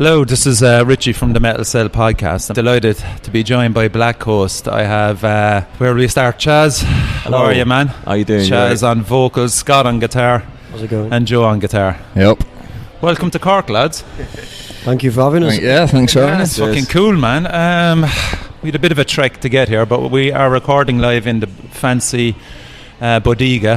Hello, this is Richie from the Metal Cell podcast. I'm delighted to be joined by Black Coast. I have, where will we start? Chaz, hello. How are you, man? How you doing? Chaz on vocals, Scott on guitar. How's it going? And Joe on guitar. Yep. Welcome to Cork, lads. Thank you for having us. Yeah, thanks for having us. It's fucking cool, man. We had a bit of a trek to get here, but we are recording live in the fancy Bodega,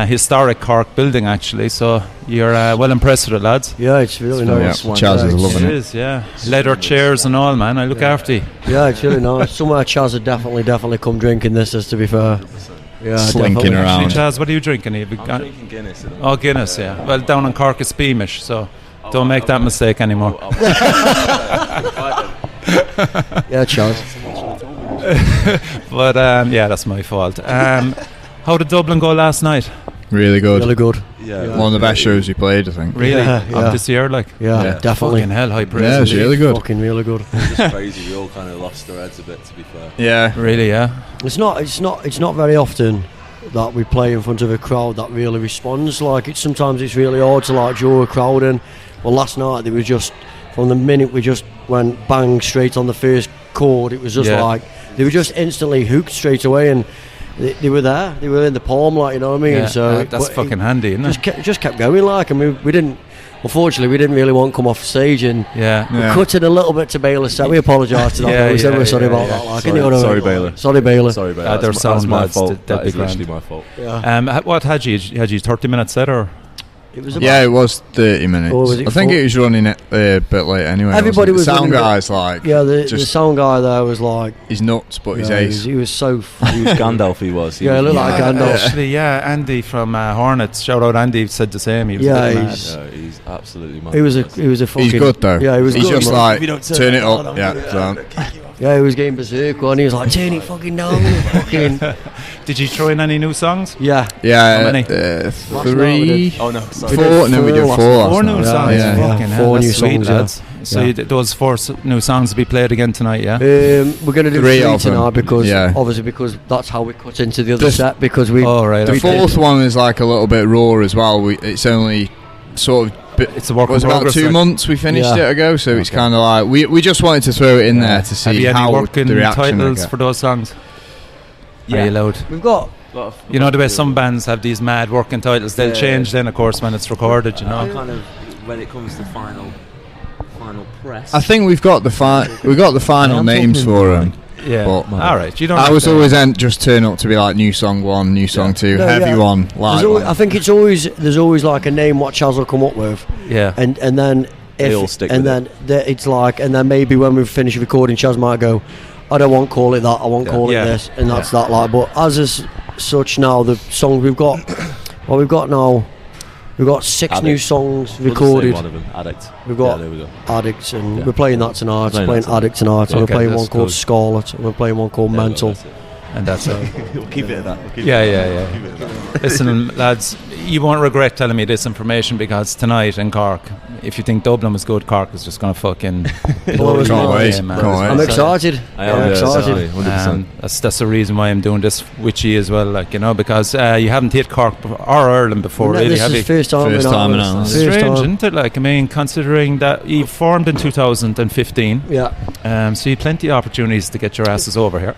historic Cork building, actually. So you're well impressed with it, lads. Yeah, it's really nice. Yeah, Chaz is loving it. It is, yeah. Leather chairs and all, man. I look after you. Yeah, it's really nice. Somewhere Chaz would definitely come drinking this, as to be fair. Yeah, Slinking definitely. around. Actually, Chaz, what are you drinking? I'm drinking Guinness. Oh, Guinness, yeah. Well, down in Cork it's Beamish, so don't make that mistake anymore. Yeah, Chaz. But yeah, that's my fault. How did Dublin go last night? Really good. Really good. Yeah. One of the best shows we played, I think. Really? Yeah, yeah. Of this year, like? Yeah, definitely. Fucking hell, high praise. Yeah, it was really good. Fucking really good. It was crazy. We all kind of lost our heads a bit, to be fair. Yeah. Really, yeah. It's not very often that we play in front of a crowd that really responds. Like sometimes it's really hard to like draw a crowd in. Well, last night they were just, from the minute we just went bang straight on the first chord, it was just like they were just instantly hooked straight away, and they were there. They were in the palm, like, you know what I mean? Yeah, so that's fucking handy, isn't it? Just kept going, like, and we didn't. Unfortunately, we didn't really want to come off stage, and we cut it a little bit to Baylor. So we apologise to that. We said we're sorry about that. Like, sorry, Baylor. Sorry, Baylor. Sorry, Baylor. That's my fault. That is literally my fault. Yeah. What had you? Had you 30 minutes set, or? It was Yeah, it was 30 minutes. Was it I think it was running a bit late anyway. Everybody was the sound running guy's like, yeah, the sound guy there was like, he's nuts, but he's yeah, ace. he was so. He was Gandalf. He was. Yeah, he looked like Gandalf. Actually, yeah, Andy from Hornets. Shout out Andy, said the same. He was he's absolutely mad. He was a fucking. He's good though. Yeah, he was. He's good, just man. like turn it up. Yeah. Yeah, he was getting berserk, and he was like, turn it fucking down. Fucking. Did you throw in any new songs? Yeah. Yeah. How many? 3. Oh no, sorry. 4. No, we did 4. Four new songs. Yeah. Fucking hell, 4 that's new sweet, songs, lads. So those 4 new songs will be played again tonight, yeah? We're going to do 3 of them. tonight because Yeah. because that's how we cut into the other set, because we. Oh, right. The 4th one is like a little bit raw as well. It's only sort of. It's a work in was about progress. 2 months we finished it ago, so it's kind of like we just wanted to throw it in there to see Have you any how working the reaction titles for those songs? Yeah. Are you allowed? We've got. You know the way some bands have these mad working titles, they'll change then, of course, when it's recorded, you know. Kind of when it comes to final press. I think we've got the final names for them. Yeah. But all right. You don't. I was always just turn up to be like new song 1, new song 2, heavy one, light one. I think there's always like a name what Chaz will come up with. Yeah. And then They all stick with it's like, and then maybe when we finish recording, Chaz might go, I don't want to call it that, I won't call it this, and that's that, like. But as such now, the songs we've got, we've got 6 Addict. new songs We'll recorded. one of them, Addict. We've got there we go. Addicts, and we're playing that tonight. We're Playing playing Addict tonight, and we're Okay, playing that's one called cool. Scarlet, and we're playing one called Mental. And that's it. We'll keep it at that. Yeah. Listen, lads, you won't regret telling me this information, because tonight in Cork, if you think Dublin was good, Cork is just going to fucking blow Can't it away, wait. man. Can't wait. I'm excited. I'm excited. 100%. That's the reason why I'm doing this with you as well, like, you know, because you haven't hit Cork or Ireland before, really, This have is you? first time First in time in Ireland. Ireland. First Strange, time. isn't it? Like, I mean, considering that you formed in 2015, Yeah. so you had plenty of opportunities to get your asses over here.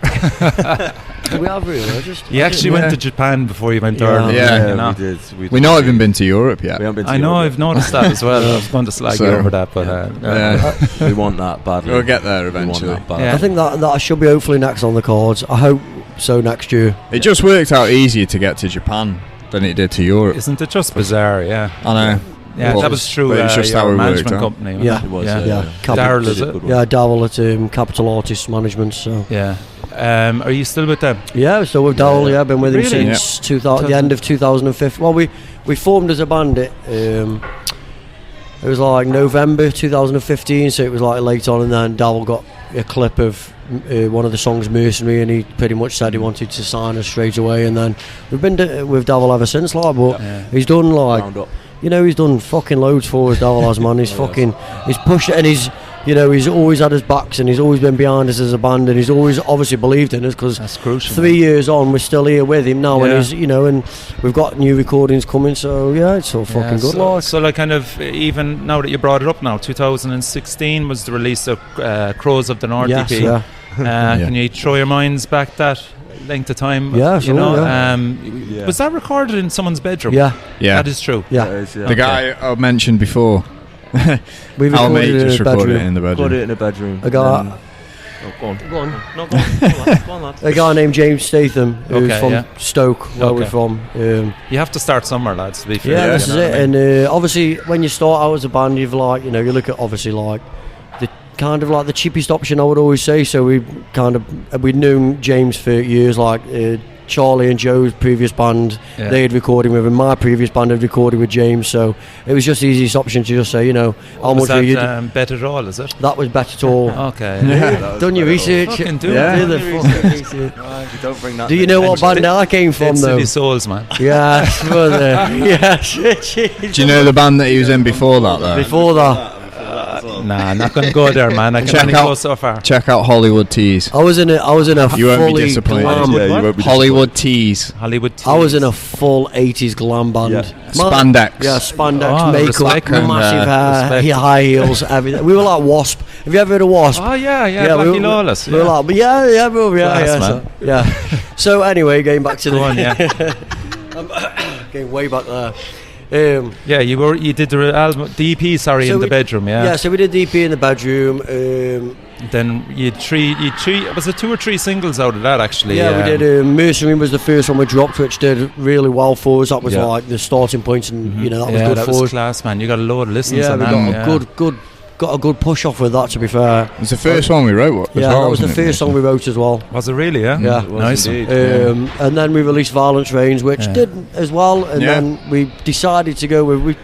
We have really. You actually went to Japan before you went to Ireland. Yeah. you know? we did. We've not even been to Europe yet. We haven't been to I know, Europe I've noticed that as well. I was going to slag you over that, but yet. We want that badly. We'll get there We want eventually. that badly. Yeah. I think that should be hopefully next on the cards. I hope so next year. It just worked out easier to get to Japan than it did to Europe. Isn't it just bizarre? Yeah. I know. Yeah, Well, that was true. but it's just your how it management worked out. company. wasn't Yeah. it? It was, yeah. Darryl, is it? Yeah, Darryl at Capital Artists Management. So Yeah. Are you still with them? yeah, so with Darryl, yeah, been with him Really? since the end of 2015. Well, we formed as a band. It was like November 2015, so it was like late on, and then Darryl got a clip of one of the songs, Mercenary, and he pretty much said he wanted to sign us straight away, and then we've been with Darryl ever since, like. But he's done like. Round up. You know, he's done fucking loads for us, Darryl has, man. He's fucking, he's pushed it, and he's you know, he's always had his backs and he's always been behind us as a band, and he's always obviously believed in us, because That's crucial. 3 years on, we're still here with him now, Yeah. and he's, you know, and we've got new recordings coming, so yeah, it's all fucking good. So, Like, so like kind of, even now that you brought it up now, 2016 was the release of Crows of the North yes, EP. yeah. Can you throw your minds back that length of time? Yeah, you sure, know, Yeah. was that recorded in someone's bedroom? Yeah, Yeah. That is true. yeah. The guy I mentioned before, We our recorded mate it in just his recorded bedroom. it in the Got bedroom. it in a bedroom. A guy- then- go on. Go on. No, go on. Go on, lad. Go on, lad. A guy named James Statham, who's Okay, from yeah. Stoke, where we're Okay. from. You have to start somewhere, lads, to be fair. Yeah, this you is know it. what I mean? And obviously, when you start out as a band, you've like, you know, you look at obviously like the kind of like the cheapest option, I would always say. So we kind of we'd known James for years, like Charlie and Joe's previous band. Yeah. They had recording with him. My previous band had recorded with James. So it was just the easiest option to just say, you know, how Was much were you? that Better All, is it? That was better at all. Okay. Done your research. Fucking do Yeah. it. Do the fucking research. You don't bring that. Do you know what band I came from Dead though? City Souls, man. Yes, was it? Yes. Do you know the band that he was in before that, though? Before that, Nah, not going to go there, man. I can Check only out- go so far. Check out Hollywood Tees. I was in a You won't be fully disappointed. glam. Yeah, you won't be Hollywood Tees. Hollywood. I was in a full 80s glam band. Yeah. Spandex. Yeah, spandex, Oh, makeup, respect, man. massive Respect. hair, high heels, everything. We were like Wasp. Have you ever heard of Wasp? Oh yeah, we Blackie were, Lawless. We were like, but yeah, bro, yeah, Class, yeah, man. so, yeah. So anyway, going back to Go on, yeah. going way back there. Yeah, you did the album, the EP, sorry, So in the we- bedroom, yeah. So we did the EP in the bedroom. Then you three. Was it 2 or 3 singles out of that actually? Yeah, we did. Mercenary was the first one we dropped, which did really well for us. That was Yeah. like the starting point, and you know that was Yeah, good that for was us. class, man. You got a load of listens Yeah, on we that. got a good push off with that. To be fair, It was the first one we wrote. As yeah, well, that was the wasn't it, first song Mason? we wrote as well. Was it really? Yeah. Yeah. It was Nice. indeed. And then we released Violence Reigns, which Yeah. did as well. And Yeah. then we decided to go with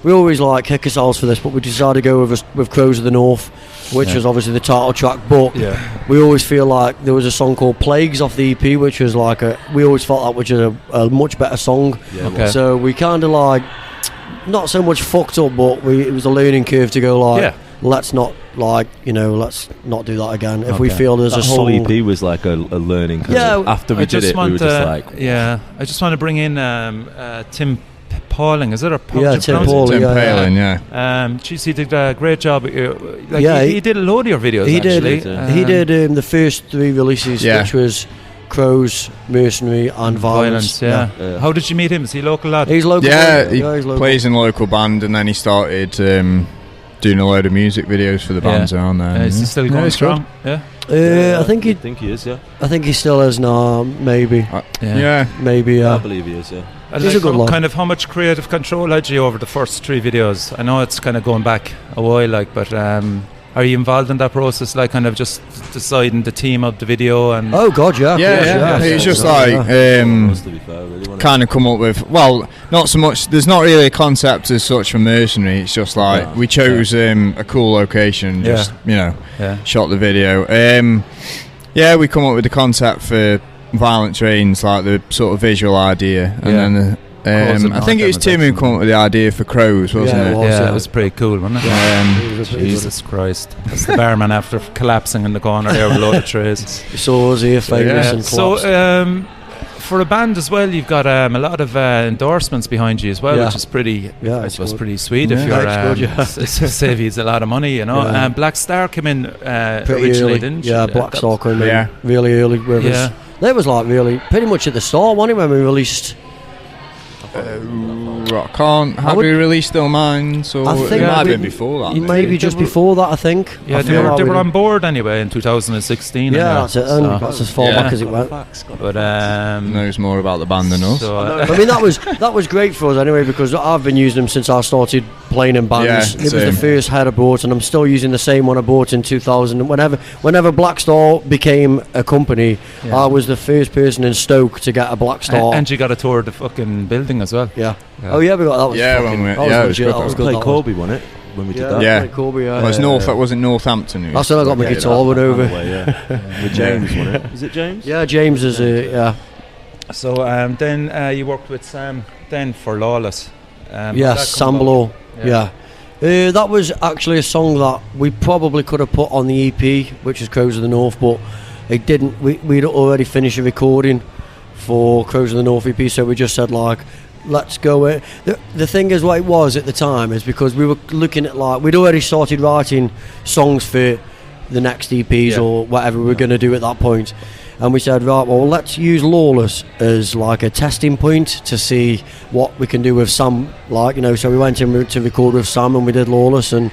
we always like kick ourselves for this, but we decided to go with Crows of the North, which Yeah. was obviously the title track. But Yeah. we always feel like there was a song called Plagues off the EP, which was like we always felt that which is a much better song. Yeah, Okay. So we kind of like not so much fucked up, but it was a learning curve to go like, Yeah. let's not let's not do that again. If we Okay. feel there's That a whole song, EP was like a learning. Yeah, After we I did just it, we want were just to, like, yeah. I just want to bring in Tim Pauling. Is it or Yeah, Tim Pauling. Tim Yeah, Palin, yeah. Geez, he did a great job. Like Yeah, he did a load of your videos. he actually. did. He did the first 3 releases, Yeah. which was Crows, Mercenary, and Violence. Yeah. How did you meet him? Is he a local lad? He's local. Yeah, he he's local. plays in a local band, and then he started doing a load of music videos for the bands around there. Is he still going it's strong? Yeah. I think I think he is. Yeah, I think he still is now. Maybe. Yeah. Maybe. I believe he is. Yeah. And He's a good lad. kind of how much creative control had you over the first 3 videos? I know it's kind of going back a while, like, but are you involved in that process, like kind of just deciding the theme of the video and? Oh God, yeah. of course, Yeah. yeah. It's just Yeah. like To be fair, really, wasn't it? kind of come up with, well, not so much, there's not really a concept as such for Mercenary. It's just like Yeah. we chose a cool location, just Yeah. shot the video. Yeah, we come up with the concept for Violent Rains, like the sort of visual idea, and Yeah. then I think it was Tim who came up with the idea for Crows, wasn't Yeah, it? it was. Yeah, it was pretty cool, wasn't it? He was a pretty Jesus Christ. That's the barman after collapsing in the corner there with a load of trays. good- Saw us here famous Yeah. and So, collapsed. for a band as well, you've got a lot of endorsements behind you as well, Yeah. which is pretty, Yeah, I it's suppose, good. pretty sweet Yeah. if you're It's good, yeah. save you a lot of money, you know. Yeah. Blackstar came in Pretty originally, early. didn't you? Yeah, Blackstar came in Yeah. really early with Yeah. us. That was like really pretty much at the start, wasn't it, when we released? Rock can't have would- we released Still Minds, or I it think might have we- been before that. Maybe just before that, I think. Yeah, I they feel were, like they we were did- on board anyway in 2016. Yeah, anyway, that's it. so- And that's as far Yeah. back as it went. But knows more about the band than us. so, I mean, that was great for us anyway, because I've been using them since I started playing in bands. Yeah, It was the same. first head I bought, and I'm still using the same one I bought in 2000. Whenever Blackstar became a company, Yeah. I was the first person in Stoke to get a Blackstar. and you got a tour of the fucking building as well. yeah. Oh yeah, we got that. Was Yeah, fucking, when we- that was yeah, it was legit, good, that that was was good. Play that was. Corby, wasn't it? When we did Yeah, that. Yeah. played Corby, yeah. Well, it wasn't Northampton. Who I still got my Okay, guitar that- one over. that way, yeah. With James, wasn't it? Is it James? Yeah, James is yeah. So then you worked with Sam then for Lawless. Yeah, Sam Blow. Yeah. That was actually a song that we probably could have put on the EP, which is Crows of the North, but it didn't. We'd already finished a recording for Crows of the North EP, so we just said like, let's go. The thing is, what it was at the time is because we were looking at like we'd already started writing songs for the next EPs or whatever we were going to do at that point. And we said, right, well, let's use Lawless as like a testing point to see what we can do with Sam. Like, you know, so we went in to record with Sam and we did Lawless, and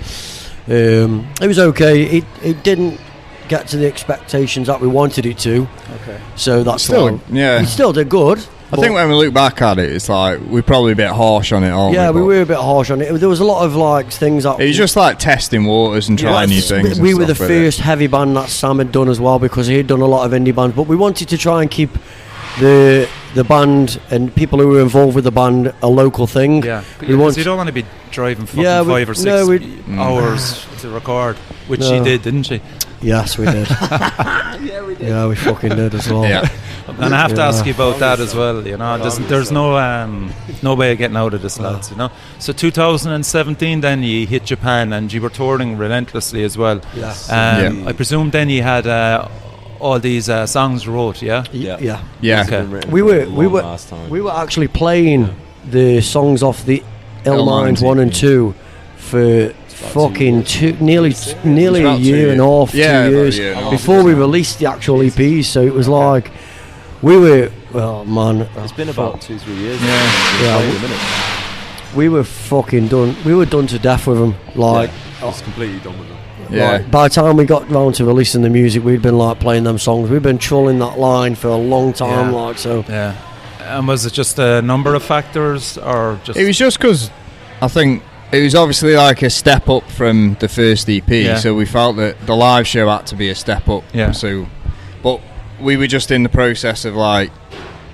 it was okay. It didn't get to the expectations that we wanted it to. Okay. So that's still, it still did good. I think when we look back at it, it's like we're probably a bit harsh on it, aren't we? Yeah, we were a bit harsh on it. There was a lot of like things that it was just like testing waters and trying new things. We were the first heavy band that Sam had done as well, because he had done a lot of indie bands. But we wanted to try and keep the band and people who were involved with the band a local thing. Yeah, because you don't want to be driving fucking 5 or 6 hours to record, which she did, didn't she? Yes, we did. Yeah, we did. Yeah, we fucking did as well. Yeah. And I have to ask you about that as well. You know, there's no way of getting out of this, lads. You know. So 2017, then you hit Japan and you were touring relentlessly as well. Yes. I presume then you had all these songs wrote. Yeah. Yeah. Okay. We were actually playing the songs off the L-Mines 1 and 2 for fucking nearly a year and a half, 2 years before we released the actual EPs. So it was like we were, oh man, it's been about 2-3 years. We were fucking done. We were done to death with them. Like, it's completely done with them. Yeah. Like, by the time we got round to releasing the music, we'd been like playing them songs. We'd been trolling that line for a long time. Like, so. Yeah. And was it just a number of factors, or just? It was just because I think it was obviously like a step up from the first EP, so we felt that the live show had to be a step up. Yeah. So, but we were just in the process of like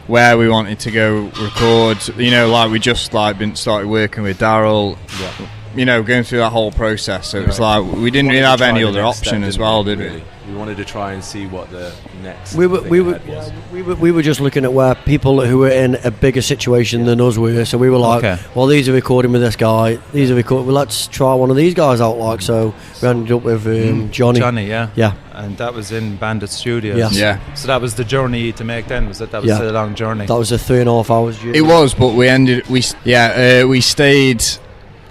where we wanted to go record. You know, like we just like started working with Daryl. Yeah. You know, going through that whole process. So it was like we didn't really have any other option as well, did we? We wanted to try and see what the next. We were just looking at where people who were in a bigger situation than us were. So we were like, well, these are recording with this guy. These are recording. Well, let's try one of these guys out. Like, so we ended up with Johnny. Johnny, yeah. And that was in Bandit Studios. Yes. Yeah. So that was the journey to make then. Was it? That was a long journey. That was a 3.5 hours journey. It was, but we stayed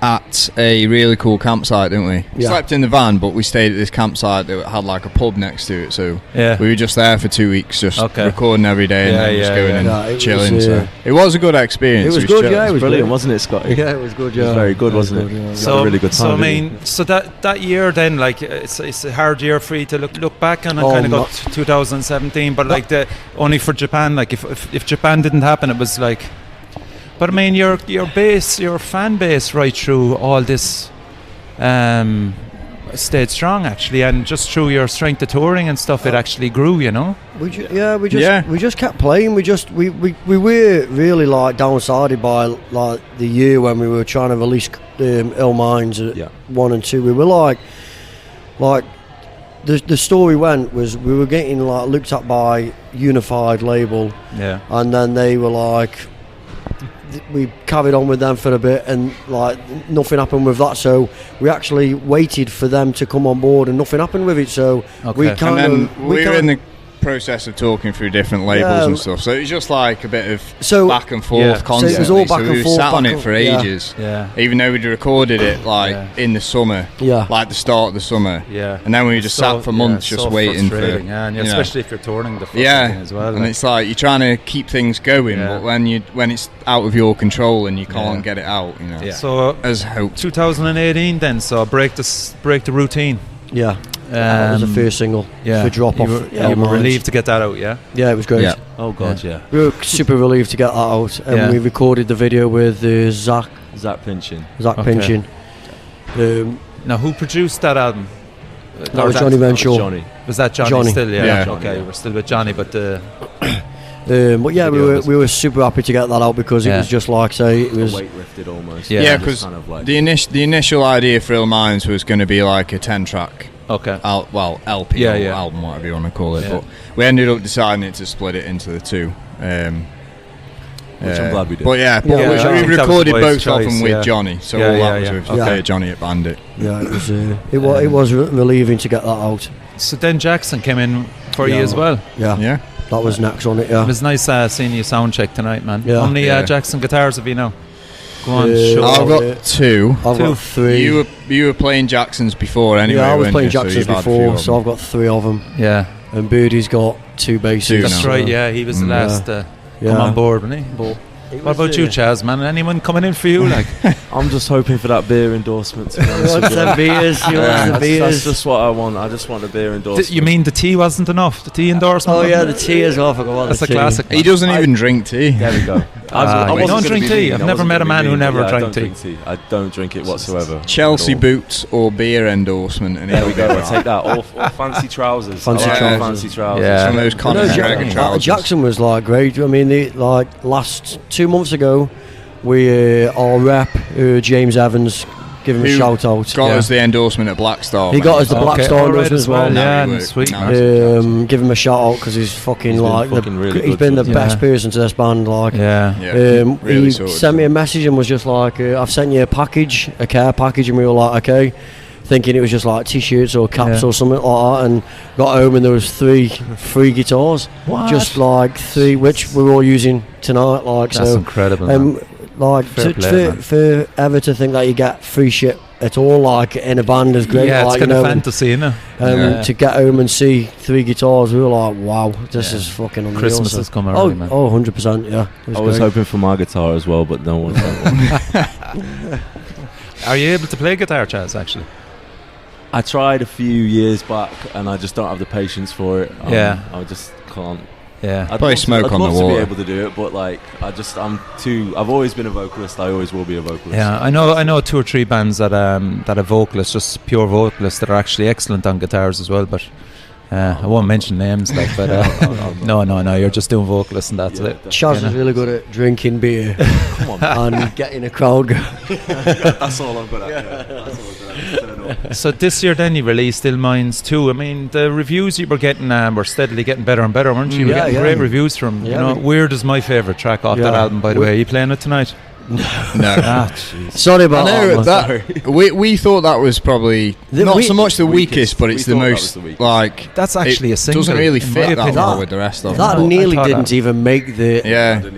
at a really cool campsite, didn't we? We slept in the van, but we stayed at this campsite that had like a pub next to it, so we were just there for 2 weeks, just recording every day and then just going and chilling. So it was a good experience. It was good, it was brilliant, wasn't it, Scotty? Yeah, it was good. Yeah, it was very good, wasn't it? So a really good time. So I mean, so that year then, like it's a hard year for you to look back on and kind of got 2017, but like only for Japan, like if Japan didn't happen, it was like. But I mean, your fan base right through all this stayed strong actually, and just through your strength of touring and stuff, it actually grew, you know. We just kept playing. We were really like downsided by like the year when we were trying to release L-Mines 1 and 2. We were like the story went was we were getting like looked at by Unified label, and then they were like. We carried on with them for a bit and like nothing happened with that, so we actually waited for them to come on board and nothing happened with it, so we were in the process of talking through different labels and stuff, so it was just like a bit of back and forth constantly. So it was all back and forth. We sat on it for ages, even though we'd recorded it like in the summer, like the start of the summer, and then we just sat for months just waiting for and especially if you're touring the thing as well, and it's like you're trying to keep things going, but when it's out of your control and you can't get it out, you know. So as hope 2018 then, so break the routine. That was the first single for Drop Off. You were relieved to get that out, yeah? Yeah, it was great. Yeah. Oh God, we were super relieved to get that out, and we recorded the video with Zach Pinchin. Now, who produced that album? That was Johnny Venshaw. Was that Johnny still? Yeah. Okay, we were still with Johnny, but. But yeah, we were super happy to get that out because it was just like say it was weight lifted almost. Yeah, because kind of like the initial idea for L-Mines was going to be like a 10-track. Okay. LP or album, whatever you want to call it. But we ended up deciding to split it into the two. which I'm glad we did. But I think we that was recorded the both boys' of them choice, with Johnny, so all that was with Johnny at Bandit. Yeah, it was relieving to get that out. So then Jackson came in for you as well. Yeah. That was next on it. Yeah, It was nice seeing you sound check tonight, man. Yeah. How many Jackson guitars have you now? Go on, show. I've got 2. I've got 3. You were playing Jacksons before anyway. Yeah, I was playing weren't you? Jacksons before, so I've got 3 of them. Yeah, And Birdie's got 2 basses. that's right. Yeah, he was the last come on board, wasn't he? But What about you, Chaz, man? Anyone coming in for you? Like, I'm just hoping for that beer endorsement. To be honest with what's you. the beers? That's just what I want. I just want the beer endorsement. you mean the tea wasn't enough? The tea endorsement? Oh yeah, the tea as well. I forgot about That's the a tea. classic. He doesn't even drink tea. There we go. I don't drink tea. I've never met a man who never drank tea. I don't drink it whatsoever. Chelsea boots or beer endorsement. And There we go. I'll take that. Or fancy trousers. Fancy Fancy trousers. Yeah. Some of those Conor McGregor trousers. Jackson was like great. I mean, last 2 months ago, we our rep James Evans, give him a shout out. Got us the endorsement at Blackstar. He got us the Blackstar endorsement as well. Yeah, sweet. Give him a shout out because he's fucking he's been the best person to this band. Like, really he sorted. sent me a message and was just like, "I've sent you a package, a care package," and we were like, "Okay." Thinking it was just like t-shirts or caps or something like that, and got home and there was 3 free guitars. What? Just like 3, which we're all using tonight. Like, That's incredible. Man. Like for ever to think that you get free shit at all, like in a band, is great. Yeah, like, it's kind of fantasy, isn't it? To get home and see 3 guitars, we were like, wow, this is fucking unreal. Christmas has come early, man. 100%, yeah. I was hoping for my guitar as well, but no one. Are you able to play guitar, Chaz, actually? I tried a few years back, and I just don't have the patience for it. I just can't. Yeah, I'd probably smoke on the love wall. to be able to do it, but like I've always been a vocalist. I always will be a vocalist. Yeah, I know 2 or 3 bands that have vocalists, just pure vocalists, that are actually excellent on guitars as well. But I won't mention names, like. But no, you're just doing vocalists and that's it. Chaz is really good at drinking beer and getting a crowd going. That's all I'm good at. So this year then you released Ill Minds 2. I mean, the reviews you were getting were steadily getting better and better, weren't you? You were getting great reviews from, Weird is my favourite track off that album, by the way. Are you playing it tonight? No. Sorry about that. We thought that was probably not so much the weakest, but it's the most like. That's actually a single. Doesn't really fit that well with the rest of that. them. Nearly didn't even make the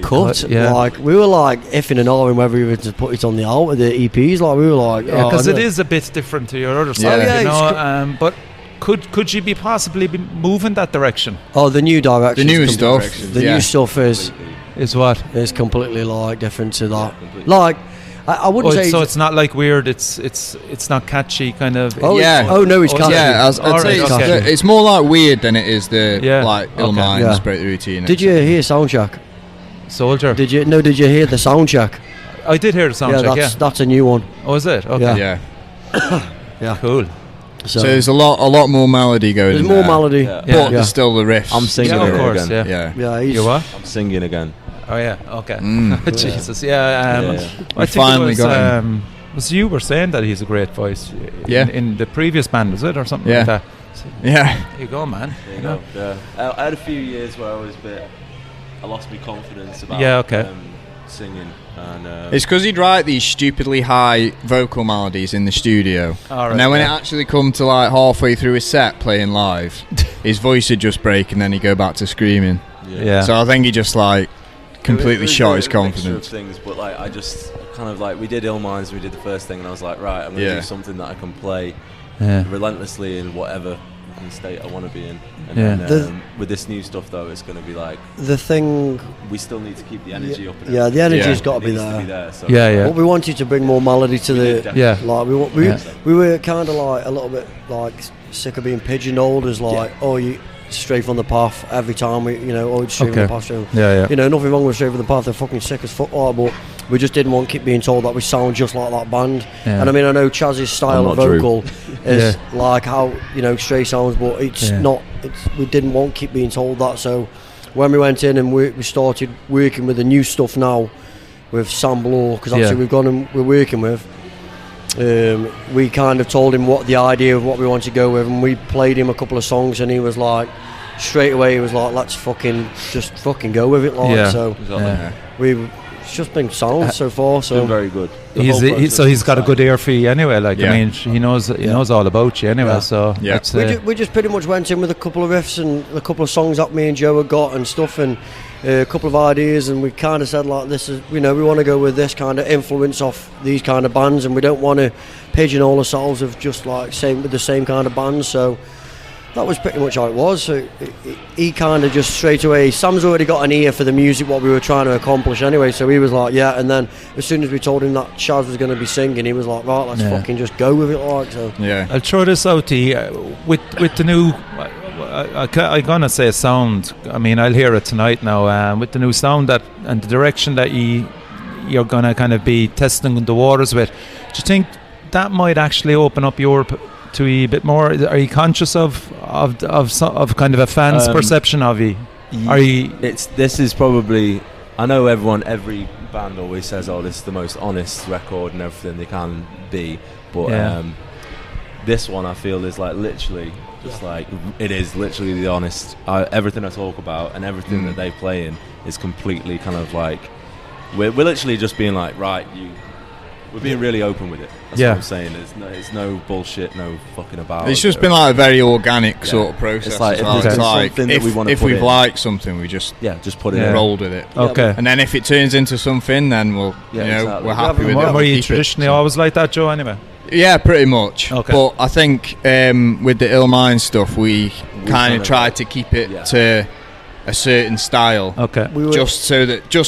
cut. Like, we were like effing and ahhing whether we were to put it on the album, the EPs. Like, we were like, because it is a bit different to your other stuff, but could you be possibly moving that direction? Oh, the new direction. The new stuff. The new stuff is what? It's completely like different to that. Like, I wouldn't say. So it's not like Weird. It's not catchy, kind of. No, it's catchy. Yeah, I'd say it's more like Weird than it is the like Ill Minds Break the Routine. Did you hear Soundcheck? Soldier. Did you hear the Soundcheck? I did hear the Soundcheck. That's a new one. Oh, is it? Okay. Yeah. Yeah. Cool. So there's a lot more melody going. There's more melody, but there's still the riffs. I'm singing again. Yeah. You what? I'm singing again. Oh yeah. Okay. Jesus. Yeah. I think finally it was, got him. Was you were saying that he's a great voice? In the previous band, was it, or something like that? Yeah. There you go, man. There you go. Yeah. I had a few years where I lost my confidence about singing. And, it's because he'd write these stupidly high vocal melodies in the studio, and then when it actually come to like halfway through his set playing live, his voice would just break, and then he'd go back to screaming. So I think he just like completely shot his confidence. Of things, but like I just kind of like we did Ill Minds, we did the first thing, and I was like, right, I'm gonna do something that I can play relentlessly in whatever state I want to be in. And then, with this new stuff though, it's going to be like the thing. We still need to keep the energy up. The energy's got to be there. So But we wanted to bring more melody to like we were kind of like a little bit like sick of being pigeonholed as like you straight from the path every time we straight from the path. Nothing wrong with straight from the path. They're fucking sick as fuck, but we just didn't want to keep being told that we sound just like that band. And I mean, I know Chaz's style of vocal is like how Stray sounds, but it's not. We didn't want to keep being told that. So when we went in and we started working with the new stuff now with Sam Blow, because obviously we've gone and we're working with. We kind of told him what the idea of what we wanted to go with, and we played him a couple of songs, and he was like, straight away, he was like, let's fucking go with it, like. it's just been sound so far. So been very good. He's got a good ear for you anyway. Like I mean, he knows all about you anyway. So we just pretty much went in with a couple of riffs and a couple of songs that me and Joe had got and stuff, and a couple of ideas, and we kind of said like, this is, we want to go with this kind of influence off these kind of bands, and we don't want to pigeonhole ourselves of just like with the same kind of bands. So that was pretty much how it was. So he kind of just straight away, Sam's already got an ear for the music, what we were trying to accomplish anyway, so he was like, yeah. And then as soon as we told him that Chaz was going to be singing, he was like, right, let's fucking just go with it. Like, so I'll throw this out to you with the new, I'm gonna say sound. I mean, I'll hear it tonight now. With the new sound and the direction that you're gonna kind of be testing the waters with, do you think that might actually open up Europe to a bit more? Are you conscious of kind of a fan's perception of you? This is probably, I know every band always says, oh, this is the most honest record and everything they can be, but this one I feel is like literally just like, it is literally the honest, everything I talk about and everything that they play in is completely kind of like, we're literally just being like, right, we're being really open with it. That's what I'm saying. There's no bullshit, no fucking about. It's just been like a very organic sort of process. It's like, if we've liked something, we just put it in. Rolled with it. Okay. And then if it turns into something, then we'll we're happy with it. Were you traditionally always like that, Joe? Anyway. Yeah, pretty much. Okay. But I think with the Ill Mind stuff, we kind of tried to keep it to a certain style. Okay. Just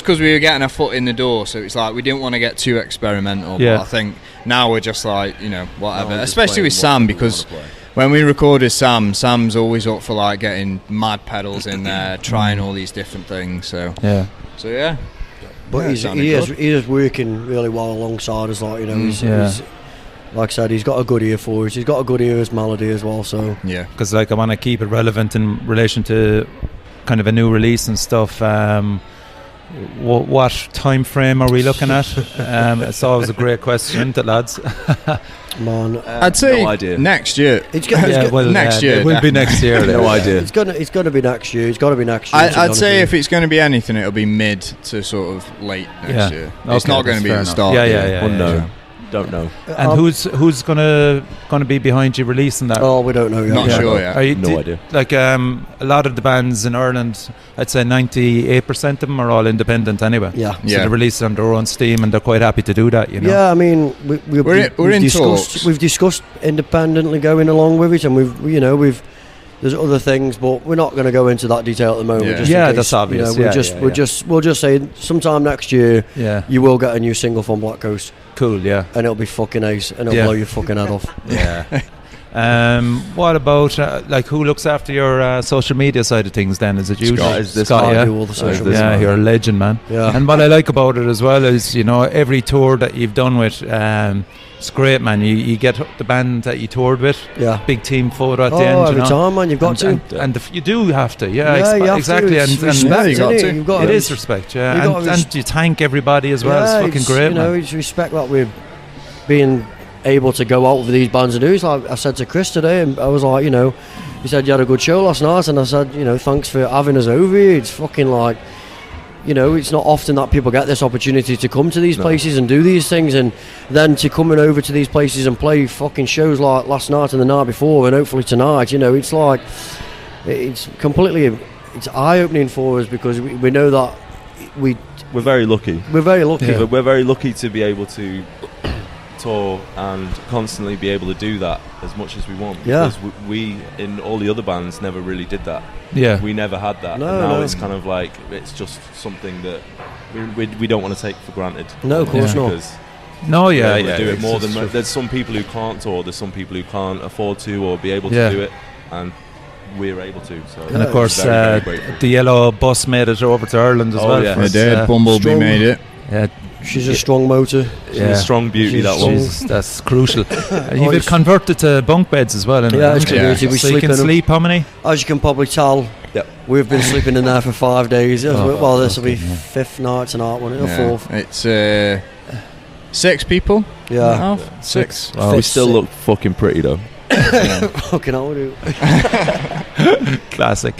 because we were getting a foot in the door, so it's like we didn't want to get too experimental. Yeah. But I think now we're just like, whatever. Especially with Sam, because when we recorded Sam's always up for like getting mad pedals in there, trying all these different things. So yeah. But he is working really well alongside us. Like he's like I said, he's got a good ear for us. He's got a good ear as melody as well. So because like I want to keep it relevant in relation to kind of a new release and stuff. What time frame are we looking at? It's always a great question, the lads. Man, I'd say no idea. Next year. Next year. It will be next year. No idea. It's gonna be next year. It's got to be next year. I'd say if it's going to be anything, it'll be mid to sort of late next year. It's not going to be the start. Yeah. Don't know. And who's gonna be behind you releasing that? Oh, we don't know yet. Not sure yet. No idea. Like a lot of the bands in Ireland, I'd say 98% of them are all independent anyway. Yeah. So they release on their own steam, and they're quite happy to do that. Yeah, I mean, we've discussed independently going along with it, and we've there's other things, but we're not going to go into that detail at the moment. That's obvious. We'll just say sometime next year, you will get a new single from Black Coast. Cool, yeah. And it'll be fucking ace, and it'll blow your fucking head off. Yeah. What about like who looks after your social media side of things? Then is it you? Scott, I do all the social media. Yeah, you're a legend, man. Yeah. And what I like about it as well is every tour that you've done with. It's great, man. You get the band that you toured with. Yeah. Big team photo at the end. Every time, man. You've got to. And you do have to. Yeah, exactly. To. And respect, you got to. You've got it is respect, yeah. And you thank everybody as well. It's fucking great, man. It's respect that we're being able to go out with these bands and do. It's like I said to Chris today, and I was like, he said you had a good show last night, and I said, thanks for having us over here. It's fucking like, it's not often that people get this opportunity to come to these places and do these things, and then to coming over to these places and play fucking shows like last night and the night before, and hopefully tonight. It's like it's eye-opening for us, because we know that we're very lucky. We're very lucky. Yeah. We're very lucky to be able to tour and constantly be able to do that as much as we want. Yeah. Because we in all the other bands never really did that. Yeah. We never had that. No, and now it's kind of like, it's just something that we don't want to take for granted. No, of course not. No, do it more than there's some people who can't tour, there's some people who can't afford to or be able to do it, and we're able to. So and of course, the Yellow Bus made it over to Ireland as well. Yeah. They did. Bumblebee made it. Yeah. She's a strong motor. She's a strong beauty, that one. That's crucial. You've been converted to bunk beds as well. It's converted. So you can sleep how many? As you can probably tell, we've been sleeping in there for 5 days. Well, this will be fifth night tonight, won't it? Or fourth. It's 6 people. Yeah. 6. We still look fucking pretty though. Fucking hell, we do. Classic.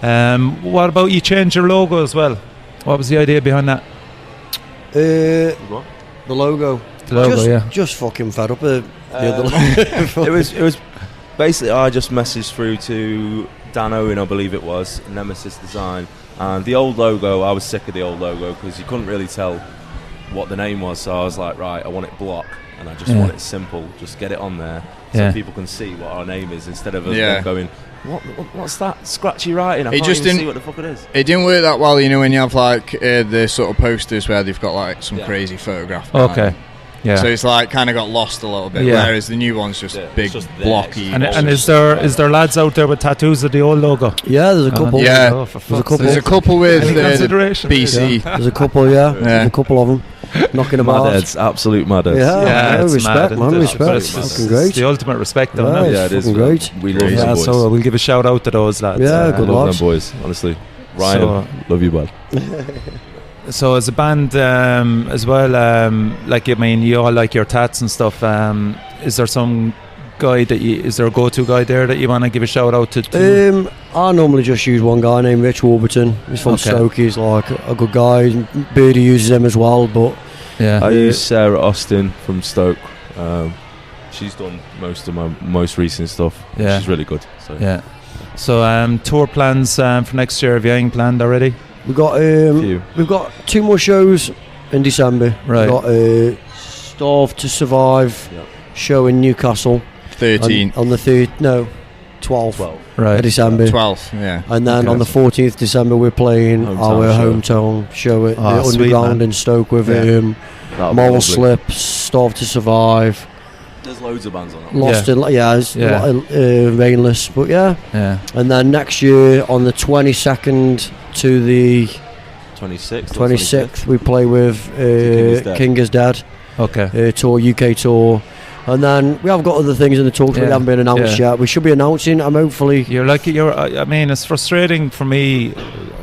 What about you change your logo as well? What was the idea behind that? The logo. The logo, just fucking fed up the other logo. It was basically, I just messaged through to Dan Owen, I believe it was, Nemesis Design, and the old logo, I was sick of the old logo because you couldn't really tell what the name was, so I was like, right, I want it block, and I just want it simple, just get it on there so people can see what our name is instead of us going, what's that scratchy writing? I can't even see what the fuck it is. It didn't work that well, you know, when you have like the sort of posters where they've got like some crazy photograph. Okay. Yeah. So it's like kind of got lost a little bit, whereas the new one's just big, just blocky. And is there lads out there with tattoos of the old logo? Yeah, there's a couple. Yeah, there's a couple with BC. There's a couple, there's a couple of them knocking about. Madheads, absolute madheads. Yeah, respect, man, respect. It's fucking great. It's the ultimate respect, though. Yeah, it is great. We love them boys. So we'll give a shout out to those lads. Yeah, good love lads. them boys, honestly. Ryan, love you, bud. So as a band as well, like, I mean, you all like your tats and stuff. Is there some guy is there a go-to guy there that you want to give a shout out to? I normally just use one guy named Rich Warburton. He's from Stoke. He's like a good guy. Beardy uses him as well, but I use Sarah Austin from Stoke. She's done most of my most recent stuff. She's really good. So tour plans for next year, have you anything planned already? We've got 2 more shows in December. Right. We've got Starve to Survive show in Newcastle 13th on the 12th right. December 12th, yeah. And then on the 14th December we're playing our hometown show at the Underground in Stoke with Moral Slip, Starve to Survive. There's loads of bands on that. Lost in Rainless, but and then next year on the 22nd to the 26th we play with King is Dead. Tour, UK tour. And then we have got other things in the talks that haven't been announced yet. We should be announcing. I'm hopefully. I mean, it's frustrating for me,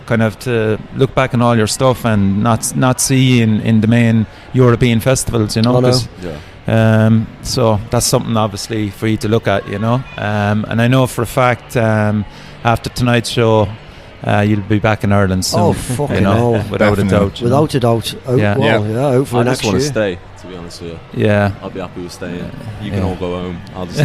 kind of, to look back on all your stuff and not see in the main European festivals, you know. So that's something obviously for you to look at, you know. And I know for a fact after tonight's show, you'll be back in Ireland soon. Oh, fucking hell. Without a doubt. Without a doubt. Hopefully I next just want year. to stay, to be honest with you. Yeah. I'll be happy with staying. You can all go home. I'll just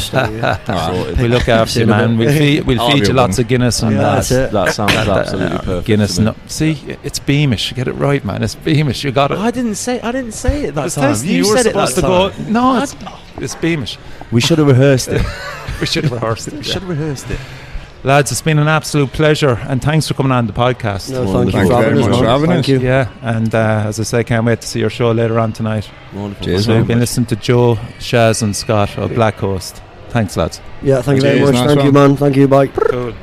stay here. We look after you, man. We'll feed you lots of Guinness and that's it. That sounds absolutely perfect. Guinness. See, it's Beamish. Get it right, man. It's Beamish. You got it. I didn't say it that time. You said it last time. No, it's Beamish. We should have rehearsed it. We should have rehearsed it. Lads, it's been an absolute pleasure, and thanks for coming on the podcast. No, thank you for having us. Yeah, and as I say, can't wait to see your show later on tonight. Wonderful. Cheers. So we've been listening to Joe, Chaz and Scott of Black Coast. Thanks, lads. Yeah, thank you very much. Thank you, man. Thank you, bye. Cool.